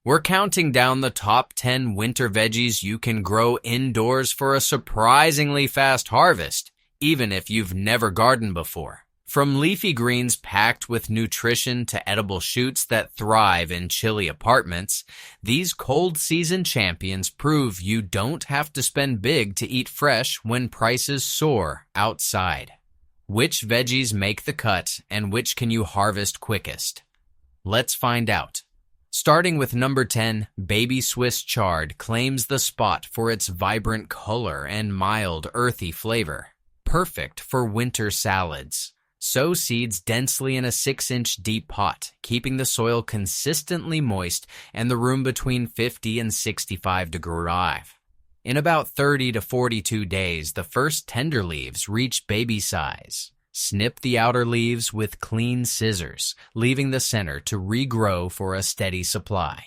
We're counting down the top 10 winter veggies you can grow indoors for a surprisingly fast harvest, even if you've never gardened before. From leafy greens packed with nutrition to edible shoots that thrive in chilly apartments, these cold season champions prove you don't have to spend big to eat fresh when prices soar outside. Which veggies make the cut and which can you harvest quickest? Let's find out. Starting with number 10, baby Swiss chard claims the spot for its vibrant color and mild, earthy flavor. Perfect for winter salads. Sow seeds densely in a 6-inch deep pot, keeping the soil consistently moist and the room between 50 and 65 degrees. In about 30 to 42 days, the first tender leaves reach baby size. Snip the outer leaves with clean scissors, leaving the center to regrow for a steady supply.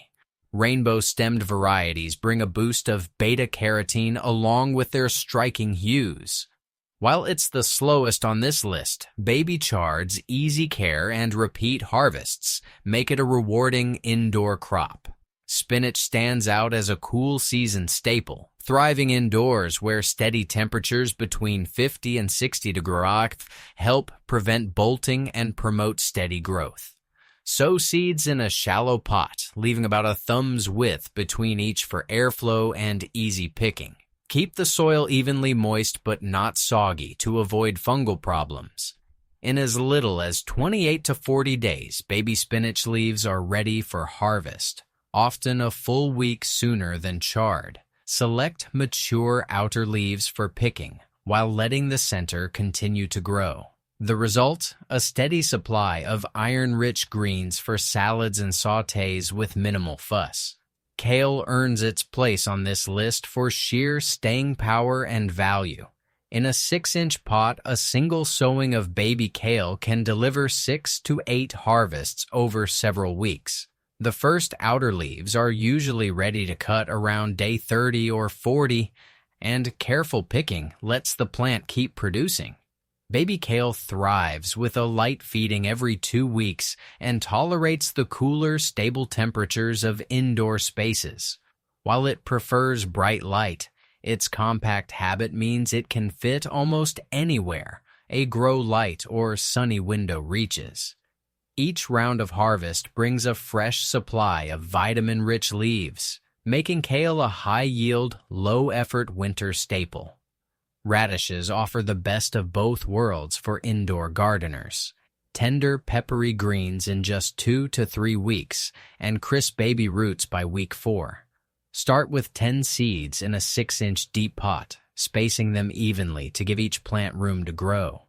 Rainbow-stemmed varieties bring a boost of beta-carotene along with their striking hues. While it's the slowest on this list, baby chard's easy care and repeat harvests make it a rewarding indoor crop. Spinach stands out as a cool season staple, thriving indoors where steady temperatures between 50 and 60 degrees help prevent bolting and promote steady growth. Sow seeds in a shallow pot, leaving about a thumb's width between each for airflow and easy picking. Keep the soil evenly moist but not soggy to avoid fungal problems. In as little as 28 to 40 days, baby spinach leaves are ready for harvest, often a full week sooner than chard. Select mature outer leaves for picking, while letting the center continue to grow. The result? A steady supply of iron-rich greens for salads and sautés with minimal fuss. Kale earns its place on this list for sheer staying power and value. In a 6-inch pot, a single sowing of baby kale can deliver 6 to 8 harvests over several weeks. The first outer leaves are usually ready to cut around day 30 or 40, and careful picking lets the plant keep producing. Baby kale thrives with a light feeding every 2 weeks and tolerates the cooler, stable temperatures of indoor spaces. While it prefers bright light, its compact habit means it can fit almost anywhere a grow light or sunny window reaches. Each round of harvest brings a fresh supply of vitamin-rich leaves, making kale a high-yield, low-effort winter staple. Radishes offer the best of both worlds for indoor gardeners. Tender, peppery greens in just 2 to 3 weeks, and crisp baby roots by week 4. Start with 10 seeds in a 6-inch deep pot, spacing them evenly to give each plant room to grow.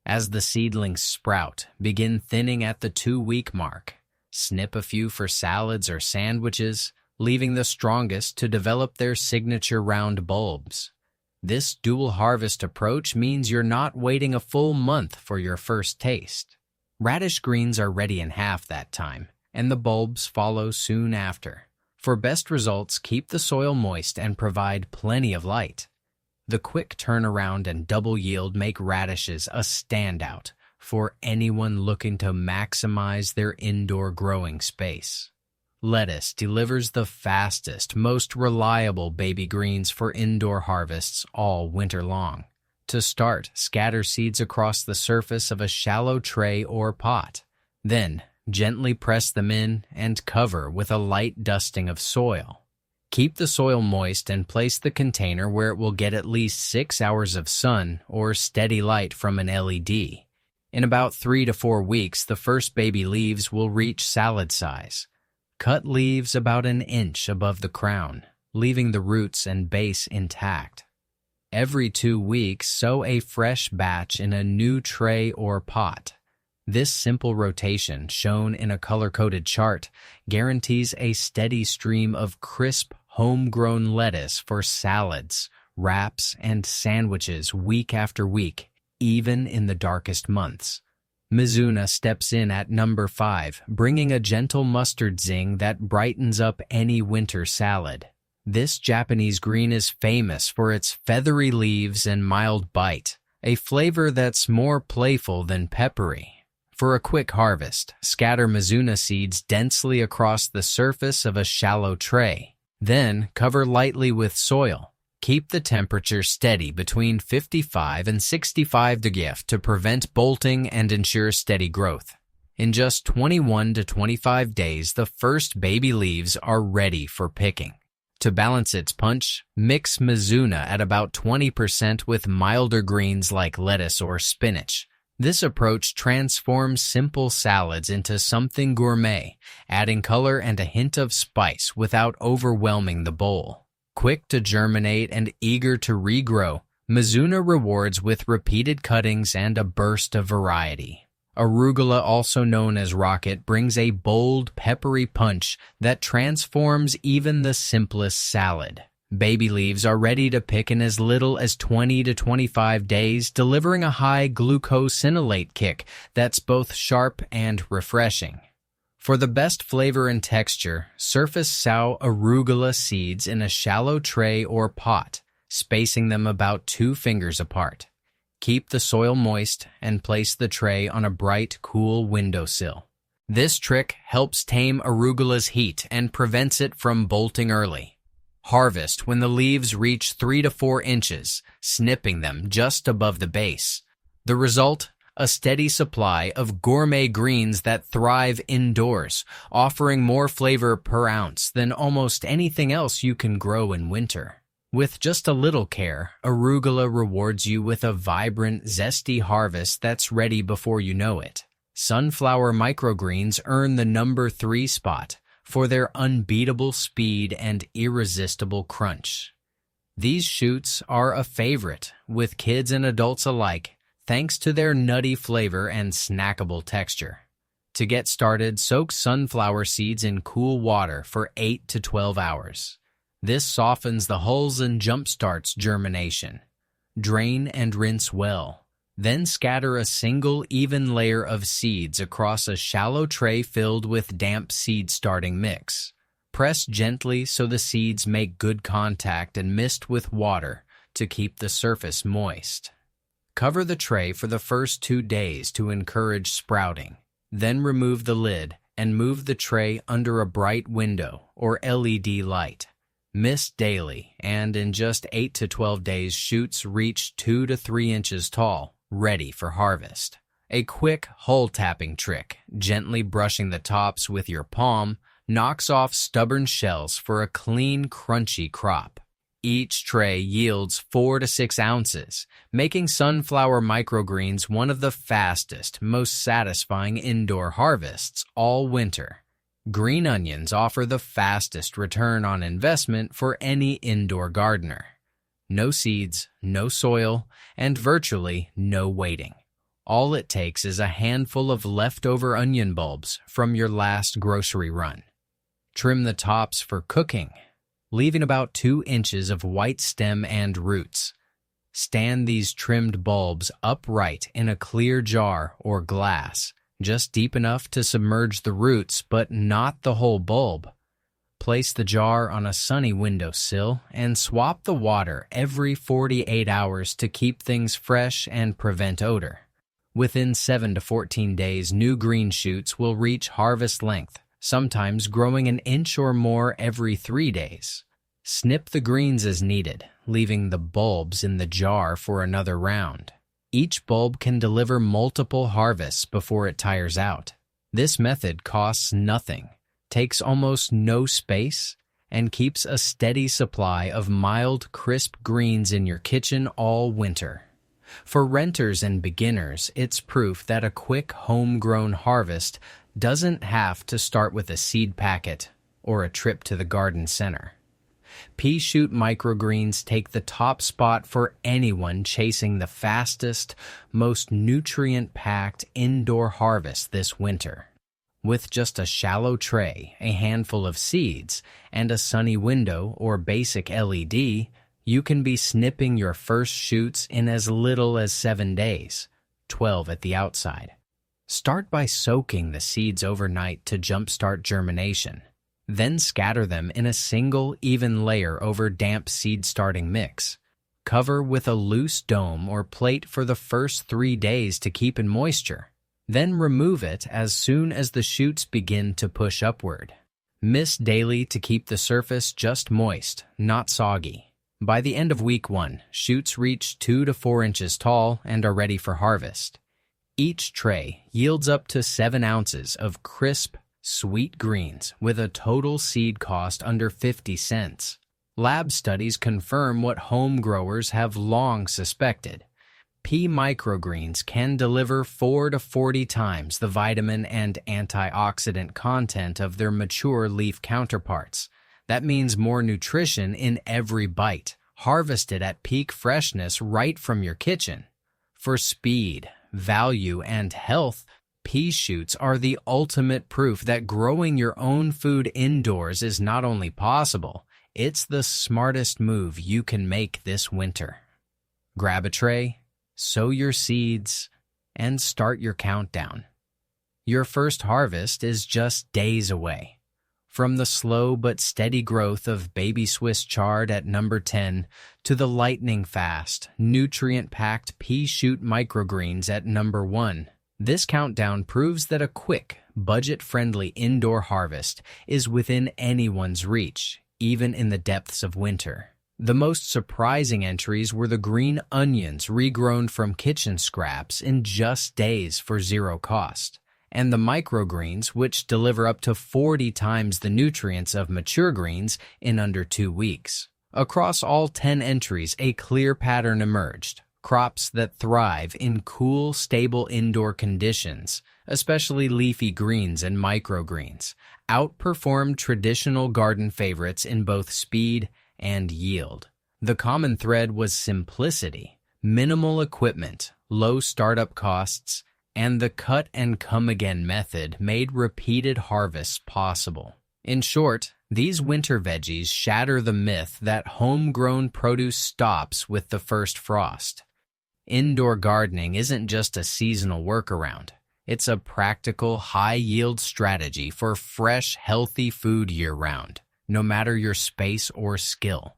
As the seedlings sprout, begin thinning at the 2-week mark. Snip a few for salads or sandwiches, leaving the strongest to develop their signature round bulbs. This dual harvest approach means you're not waiting a full month for your first taste. Radish greens are ready in half that time, and the bulbs follow soon after. For best results, keep the soil moist and provide plenty of light. The quick turnaround and double yield make radishes a standout for anyone looking to maximize their indoor growing space. Lettuce delivers the fastest, most reliable baby greens for indoor harvests all winter long. To start, scatter seeds across the surface of a shallow tray or pot. Then, gently press them in and cover with a light dusting of soil. Keep the soil moist and place the container where it will get at least 6 hours of sun or steady light from an LED. In about 3 to 4 weeks, the first baby leaves will reach salad size. Cut leaves about an inch above the crown, leaving the roots and base intact. Every 2 weeks, sow a fresh batch in a new tray or pot. This simple rotation, shown in a color-coded chart, guarantees a steady stream of crisp, homegrown lettuce for salads, wraps, and sandwiches week after week, even in the darkest months. Mizuna steps in at number 5, bringing a gentle mustard zing that brightens up any winter salad. This Japanese green is famous for its feathery leaves and mild bite, a flavor that's more playful than peppery. For a quick harvest, scatter Mizuna seeds densely across the surface of a shallow tray. Then cover lightly with soil. Keep the temperature steady between 55 and 65 degrees to prevent bolting and ensure steady growth. In just 21 to 25 days, the first baby leaves are ready for picking. To balance its punch, mix Mizuna at about 20% with milder greens like lettuce or spinach. This approach transforms simple salads into something gourmet, adding color and a hint of spice without overwhelming the bowl. Quick to germinate and eager to regrow, Mizuna rewards with repeated cuttings and a burst of variety. Arugula, also known as rocket, brings a bold, peppery punch that transforms even the simplest salad. Baby leaves are ready to pick in as little as 20 to 25 days, delivering a high glucosinolate kick that's both sharp and refreshing. For the best flavor and texture, surface sow arugula seeds in a shallow tray or pot, spacing them about 2 fingers apart. Keep the soil moist and place the tray on a bright, cool windowsill. This trick helps tame arugula's heat and prevents it from bolting early. Harvest when the leaves reach 3 to 4 inches, snipping them just above the base. The result? A steady supply of gourmet greens that thrive indoors, offering more flavor per ounce than almost anything else you can grow in winter. With just a little care, arugula rewards you with a vibrant, zesty harvest that's ready before you know it. Sunflower microgreens earn the number 3 spot for their unbeatable speed and irresistible crunch. These shoots are a favorite with kids and adults alike, thanks to their nutty flavor and snackable texture. To get started, soak sunflower seeds in cool water for 8 to 12 hours. This softens the hulls and jumpstarts germination. Drain and rinse well. Then scatter a single even layer of seeds across a shallow tray filled with damp seed starting mix. Press gently so the seeds make good contact and mist with water to keep the surface moist. Cover the tray for the first 2 days to encourage sprouting. Then remove the lid and move the tray under a bright window or LED light. Mist daily, and in just 8 to 12 days, shoots reach 2 to 3 inches tall, ready for harvest. A quick hull tapping trick, gently brushing the tops with your palm, knocks off stubborn shells for a clean, crunchy crop. Each tray yields 4 to 6 ounces, making sunflower microgreens one of the fastest, most satisfying indoor harvests all winter. Green onions offer the fastest return on investment for any indoor gardener. No seeds, no soil, and virtually no waiting. All it takes is a handful of leftover onion bulbs from your last grocery run. Trim the tops for cooking, leaving about 2 inches of white stem and roots. Stand these trimmed bulbs upright in a clear jar or glass, just deep enough to submerge the roots but not the whole bulb. Place the jar on a sunny windowsill and swap the water every 48 hours to keep things fresh and prevent odor. Within 7 to 14 days, new green shoots will reach harvest length, sometimes growing an inch or more every 3 days. Snip the greens as needed, leaving the bulbs in the jar for another round. Each bulb can deliver multiple harvests before it tires out. This method costs nothing, takes almost no space, and keeps a steady supply of mild, crisp greens in your kitchen all winter. For renters and beginners, it's proof that a quick homegrown harvest doesn't have to start with a seed packet or a trip to the garden center. Pea shoot microgreens take the top spot for anyone chasing the fastest, most nutrient-packed indoor harvest this winter. With just a shallow tray, a handful of seeds, and a sunny window or basic LED, you can be snipping your first shoots in as little as 7 days, 12 at the outside. Start by soaking the seeds overnight to jumpstart germination. Then scatter them in a single, even layer over damp seed starting mix. Cover with a loose dome or plate for the first 3 days to keep in moisture. Then remove it as soon as the shoots begin to push upward. Mist daily to keep the surface just moist, not soggy. By the end of week 1, shoots reach 2 to 4 inches tall and are ready for harvest. Each tray yields up to 7 ounces of crisp, sweet greens with a total seed cost under 50 cents. Lab studies confirm what home growers have long suspected. Pea microgreens can deliver 4 to 40 times the vitamin and antioxidant content of their mature leaf counterparts. That means more nutrition in every bite, harvested at peak freshness right from your kitchen. For speed, value, and health, pea shoots are the ultimate proof that growing your own food indoors is not only possible, it's the smartest move you can make this winter. Grab a tray, sow your seeds, and start your countdown. Your first harvest is just days away. From the slow but steady growth of baby Swiss chard at number 10 to the lightning-fast, nutrient-packed pea shoot microgreens at number 1, this countdown proves that a quick, budget-friendly indoor harvest is within anyone's reach, even in the depths of winter. The most surprising entries were the green onions regrown from kitchen scraps in just days for zero cost, and the microgreens, which deliver up to 40 times the nutrients of mature greens in under 2 weeks. Across all 10 entries, a clear pattern emerged. Crops that thrive in cool, stable indoor conditions, especially leafy greens and microgreens, outperformed traditional garden favorites in both speed and yield. The common thread was simplicity, minimal equipment, low startup costs, and the cut-and-come-again method made repeated harvests possible. In short, these winter veggies shatter the myth that homegrown produce stops with the first frost. Indoor gardening isn't just a seasonal workaround. It's a practical, high-yield strategy for fresh, healthy food year-round, no matter your space or skill.